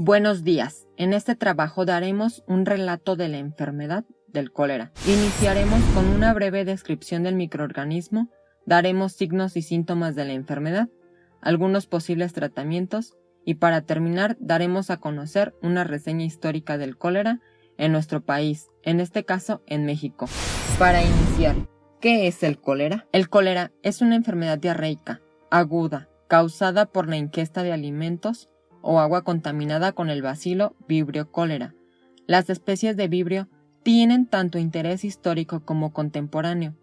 Buenos días. En este trabajo daremos un relato de la enfermedad del cólera. Iniciaremos con una breve descripción del microorganismo, daremos signos y síntomas de la enfermedad, algunos posibles tratamientos y para terminar daremos a conocer una reseña histórica del cólera en nuestro país, en este caso en México. Para iniciar, ¿qué es el cólera? El cólera es una enfermedad diarreica, aguda, causada por la ingesta de alimentos o agua contaminada con el bacilo Vibrio cholerae. Las especies de Vibrio tienen tanto interés histórico como contemporáneo.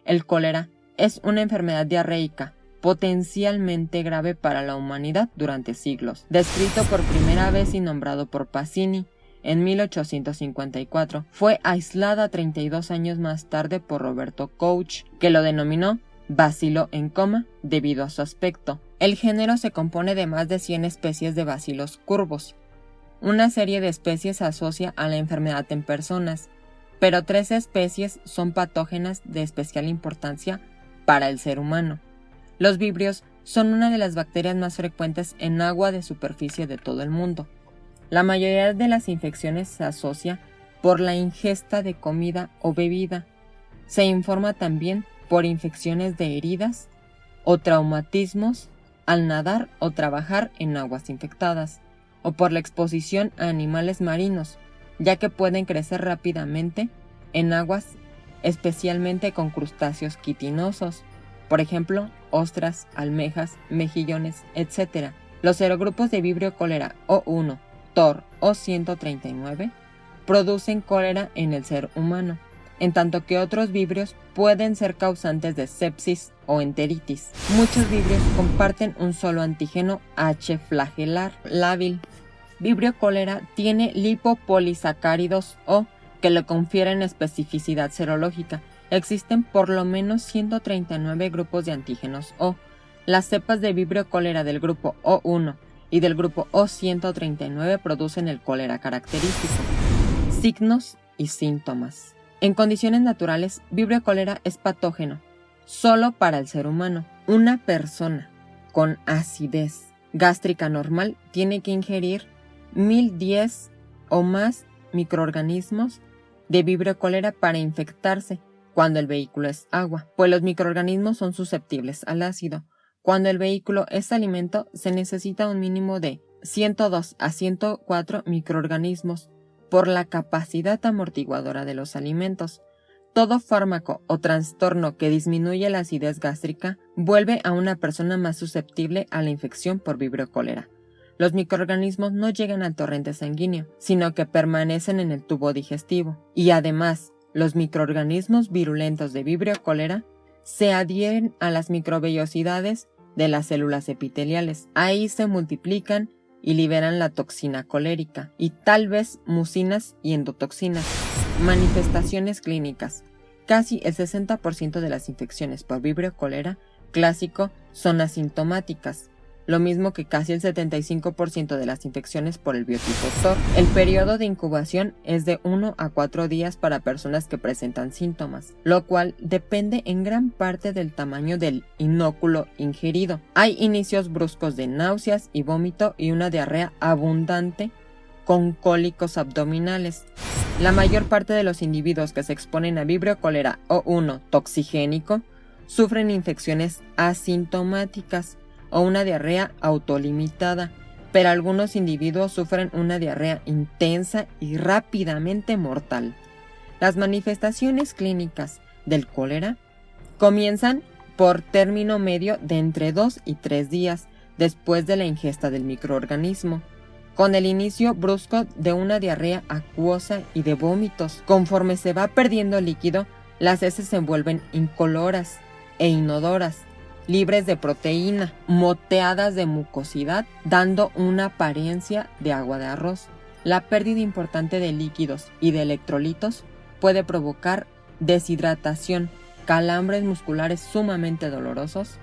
El cólera es una enfermedad diarreica, potencialmente grave para la humanidad durante siglos. Descrito por primera vez y nombrado por Pacini en 1854, fue aislada 32 años más tarde por Roberto Koch, que lo denominó bacilo en coma debido a su aspecto. El género se compone de más de 100 especies de bacilos curvos. Una serie de especies se asocia a la enfermedad en personas, pero 13 especies son patógenas de especial importancia para el ser humano. Los vibrios son una de las bacterias más frecuentes en agua de superficie de todo el mundo. La mayoría de las infecciones se asocia por la ingesta de comida o bebida. Se informa también por infecciones de heridas o traumatismos al nadar o trabajar en aguas infectadas, o por la exposición a animales marinos, ya que pueden crecer rápidamente en aguas especialmente con crustáceos quitinosos, por ejemplo, ostras, almejas, mejillones, etc. Los serogrupos de Vibrio cholerae O1, TOR o 139 producen cólera en el ser humano, en tanto que otros vibrios pueden ser causantes de sepsis o enteritis. Muchos vibrios comparten un solo antígeno H flagelar lábil. Vibrio cholerae tiene lipopolisacáridos O que le confieren especificidad serológica. Existen por lo menos 139 grupos de antígenos O. Las cepas de Vibrio cholerae del grupo O1 y del grupo O139 producen el cólera característico. Signos y síntomas. En condiciones naturales, Vibrio cholerae es patógeno solo para el ser humano. Una persona con acidez gástrica normal tiene que ingerir 1010 o más microorganismos de Vibrio cholerae para infectarse cuando el vehículo es agua, pues los microorganismos son susceptibles al ácido. Cuando el vehículo es alimento, se necesita un mínimo de 102 a 104 microorganismos por la capacidad amortiguadora de los alimentos. Todo fármaco o trastorno que disminuye la acidez gástrica vuelve a una persona más susceptible a la infección por Vibrio cholerae. Los microorganismos no llegan al torrente sanguíneo, sino que permanecen en el tubo digestivo. Y además, los microorganismos virulentos de Vibrio cholerae se adhieren a las microvellosidades de las células epiteliales. Ahí se multiplican y liberan la toxina colérica y tal vez mucinas y endotoxinas. Manifestaciones clínicas. Casi el 60% de las infecciones por Vibrio cholerae clásico son asintomáticas, lo mismo que casi el 75% de las infecciones por el biotipo TOR. El periodo de incubación es de 1 a 4 días para personas que presentan síntomas, lo cual depende en gran parte del tamaño del inóculo ingerido. Hay inicios bruscos de náuseas y vómito y una diarrea abundante con cólicos abdominales. La mayor parte de los individuos que se exponen a Vibrio cholerae O1 toxigénico sufren infecciones asintomáticas o una diarrea autolimitada, pero algunos individuos sufren una diarrea intensa y rápidamente mortal. Las manifestaciones clínicas del cólera comienzan por término medio de entre 2 y 3 días después de la ingesta del microorganismo, con el inicio brusco de una diarrea acuosa y de vómitos. Conforme se va perdiendo líquido, las heces se vuelven incoloras e inodoras, libres de proteína, moteadas de mucosidad, dando una apariencia de agua de arroz. La pérdida importante de líquidos y de electrolitos puede provocar deshidratación, calambres musculares sumamente dolorosos,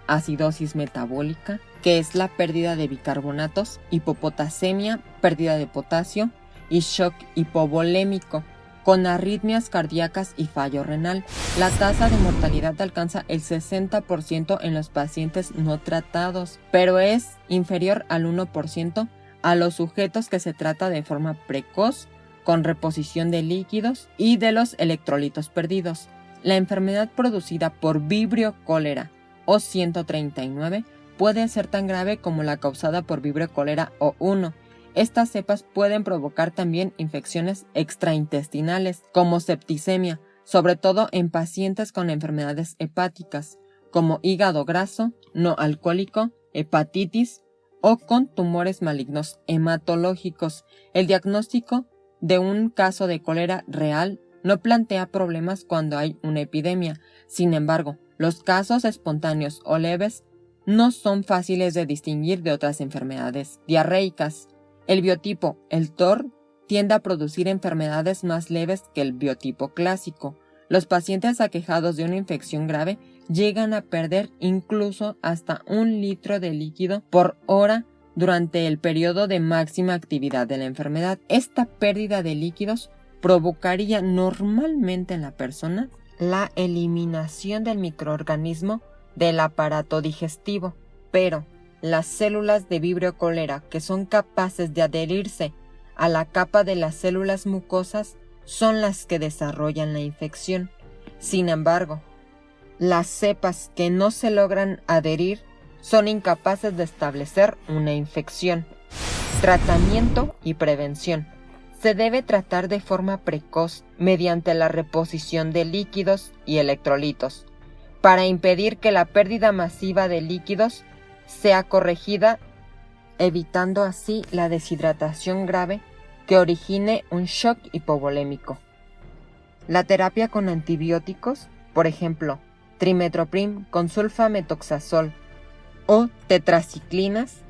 acidosis metabólica, que es la pérdida de bicarbonatos, hipopotasemia, pérdida de potasio y shock hipovolémico, con arritmias cardíacas y fallo renal. La tasa de mortalidad alcanza el 60% en los pacientes no tratados, pero es inferior al 1% a los sujetos que se trata de forma precoz, con reposición de líquidos y de los electrolitos perdidos. La enfermedad producida por Vibrio cólera O139 puede ser tan grave como la causada por Vibrio cólera O1. Estas cepas pueden provocar también infecciones extraintestinales, como septicemia, sobre todo en pacientes con enfermedades hepáticas, como hígado graso, no alcohólico, hepatitis o con tumores malignos hematológicos. El diagnóstico de un caso de cólera real no plantea problemas cuando hay una epidemia. Sin embargo, los casos espontáneos o leves no son fáciles de distinguir de otras enfermedades diarreicas. El biotipo, el TOR, tiende a producir enfermedades más leves que el biotipo clásico. Los pacientes aquejados de una infección grave llegan a perder incluso hasta 1 litro de líquido por hora durante el periodo de máxima actividad de la enfermedad. Esta pérdida de líquidos provocaría normalmente en la persona la eliminación del microorganismo del aparato digestivo, pero las células de Vibrio cólera que son capaces de adherirse a la capa de las células mucosas son las que desarrollan la infección. Sin embargo, las cepas que no se logran adherir son incapaces de establecer una infección. Tratamiento y prevención. Se debe tratar de forma precoz mediante la reposición de líquidos y electrolitos, para impedir que la pérdida masiva de líquidos sea corregida, evitando así la deshidratación grave que origine un shock hipovolémico. La terapia con antibióticos, por ejemplo, trimetoprim con sulfametoxazol o tetraciclinas,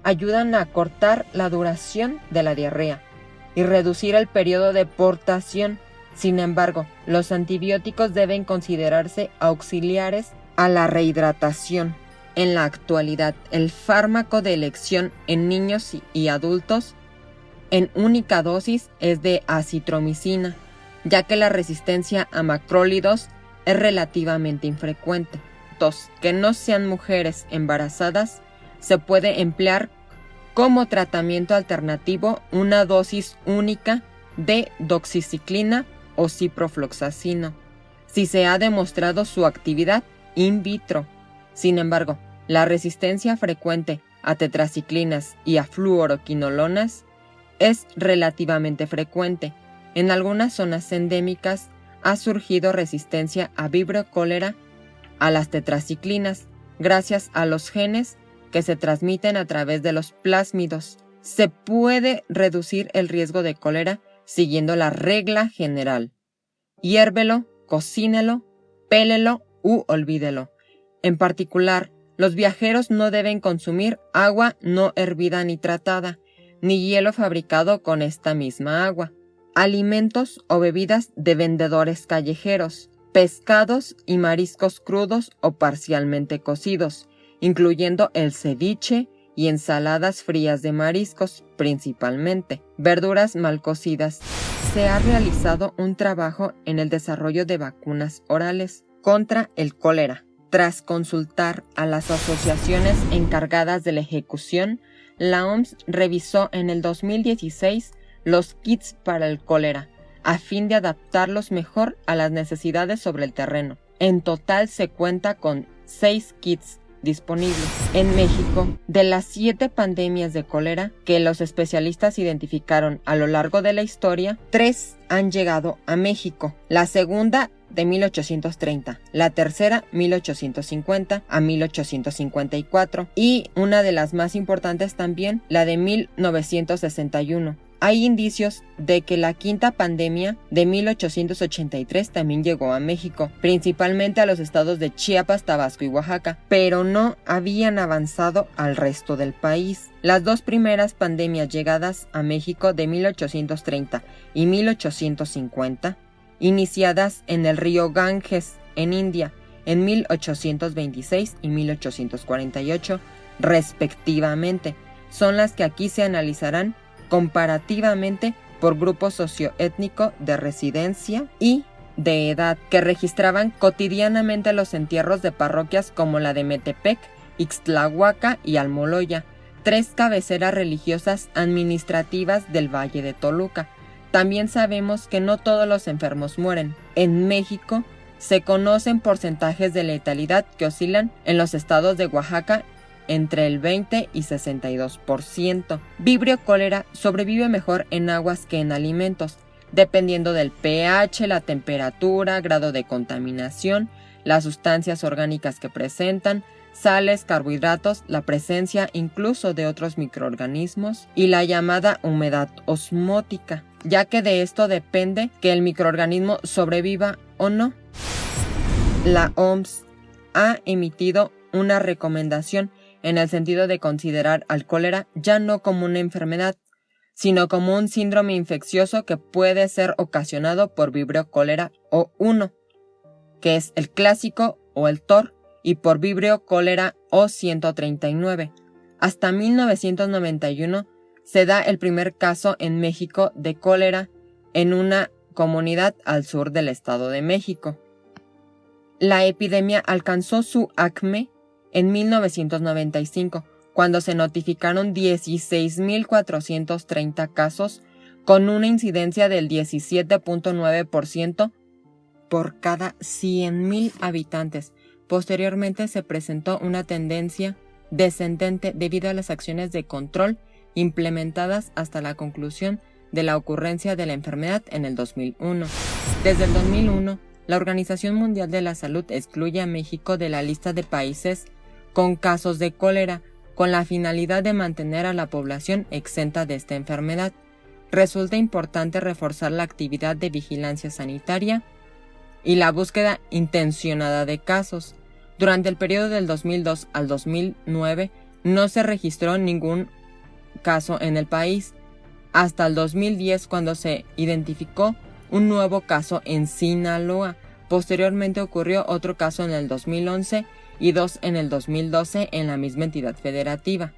ayudan a acortar la duración de la diarrea y reducir el periodo de portación. Sin embargo, los antibióticos deben considerarse auxiliares a la rehidratación. En la actualidad, el fármaco de elección en niños y adultos en única dosis es de acitromicina, ya que la resistencia a macrólidos es relativamente infrecuente. Que no sean mujeres embarazadas, se puede emplear como tratamiento alternativo una dosis única de doxiciclina o ciprofloxacino, si se ha demostrado su actividad in vitro. Sin embargo, la resistencia frecuente a tetraciclinas y a fluoroquinolonas es relativamente frecuente. En algunas zonas endémicas ha surgido resistencia a Vibrio cólera a las tetraciclinas gracias a los genes que se transmiten a través de los plásmidos. Se puede reducir el riesgo de cólera siguiendo la regla general: hiérvelo, cocínelo, pélelo u olvídelo. En particular, los viajeros no deben consumir agua no hervida ni tratada, ni hielo fabricado con esta misma agua, alimentos o bebidas de vendedores callejeros, pescados y mariscos crudos o parcialmente cocidos, incluyendo el ceviche y ensaladas frías de mariscos principalmente, verduras mal cocidas. Se ha realizado un trabajo en el desarrollo de vacunas orales contra el cólera. Tras consultar a las asociaciones encargadas de la ejecución, la OMS revisó en el 2016 los kits para el cólera, a fin de adaptarlos mejor a las necesidades sobre el terreno. En total se cuenta con 6 kits disponibles. En México, de las 7 pandemias de cólera que los especialistas identificaron a lo largo de la historia, 3 han llegado a México. La segunda de 1830, la tercera 1850 a 1854 y una de las más importantes también, la de 1961. Hay indicios de que la quinta pandemia de 1883 también llegó a México, principalmente a los estados de Chiapas, Tabasco y Oaxaca, pero no habían avanzado al resto del país. Las 2 primeras pandemias llegadas a México de 1830 y 1850, iniciadas en el río Ganges, en India, en 1826 y 1848, respectivamente, son las que aquí se analizarán comparativamente por grupo socioétnico de residencia y de edad, que registraban cotidianamente los entierros de parroquias como la de Metepec, Ixtlahuaca y Almoloya, 3 cabeceras religiosas administrativas del Valle de Toluca. También sabemos que no todos los enfermos mueren. En México se conocen porcentajes de letalidad que oscilan en los estados de Oaxaca entre el 20 y 62%. Vibrio cólera sobrevive mejor en aguas que en alimentos, dependiendo del pH, la temperatura, grado de contaminación, las sustancias orgánicas que presentan, sales, carbohidratos, la presencia incluso de otros microorganismos y la llamada humedad osmótica, ya que de esto depende que el microorganismo sobreviva o no. La OMS ha emitido una recomendación en el sentido de considerar al cólera ya no como una enfermedad, sino como un síndrome infeccioso que puede ser ocasionado por Vibrio cólera O1, que es el clásico o el TOR, y por Vibrio cólera O139. Hasta 1991 se da el primer caso en México de cólera en una comunidad al sur del Estado de México. La epidemia alcanzó su acme en 1995, cuando se notificaron 16.430 casos con una incidencia del 17.9% por cada 100.000 habitantes. Posteriormente se presentó una tendencia descendente debido a las acciones de control implementadas hasta la conclusión de la ocurrencia de la enfermedad en el 2001. Desde el 2001, la Organización Mundial de la Salud excluye a México de la lista de países con casos de cólera, con la finalidad de mantener a la población exenta de esta enfermedad. Resulta importante reforzar la actividad de vigilancia sanitaria y la búsqueda intencionada de casos. Durante el periodo del 2002 al 2009 no se registró ningún caso en el país, hasta el 2010 cuando se identificó un nuevo caso en Sinaloa. Posteriormente ocurrió otro caso en el 2011 y 2 en el 2012 en la misma entidad federativa.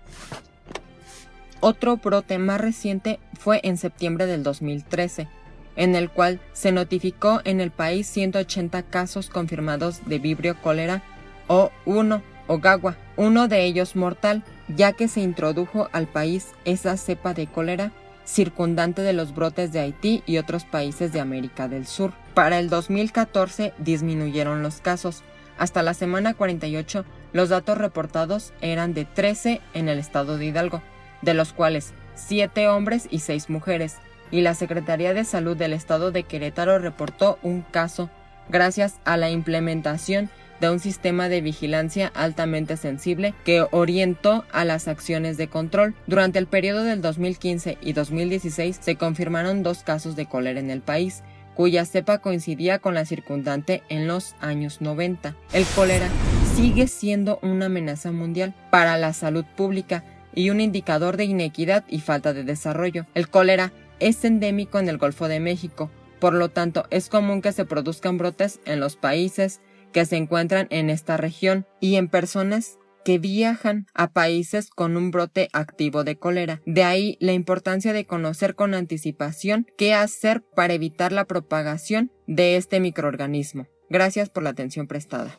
Otro brote más reciente fue en septiembre del 2013, en el cual se notificó en el país 180 casos confirmados de Vibrio cólera O1 o GAGUA, uno de ellos mortal, ya que se introdujo al país esa cepa de cólera circundante de los brotes de Haití y otros países de América del Sur. Para el 2014 disminuyeron los casos. Hasta la semana 48, los datos reportados eran de 13 en el estado de Hidalgo, de los cuales 7 hombres y 6 mujeres, y la Secretaría de Salud del estado de Querétaro reportó un caso gracias a la implementación de un sistema de vigilancia altamente sensible que orientó a las acciones de control. Durante el periodo del 2015 y 2016 se confirmaron 2 casos de cólera en el país, cuya cepa coincidía con la circundante en los años 90. El cólera sigue siendo una amenaza mundial para la salud pública y un indicador de inequidad y falta de desarrollo. El cólera es endémico en el Golfo de México, por lo tanto es común que se produzcan brotes en los países que se encuentran en esta región y en personas que viajan a países con un brote activo de cólera. De ahí la importancia de conocer con anticipación qué hacer para evitar la propagación de este microorganismo. Gracias por la atención prestada.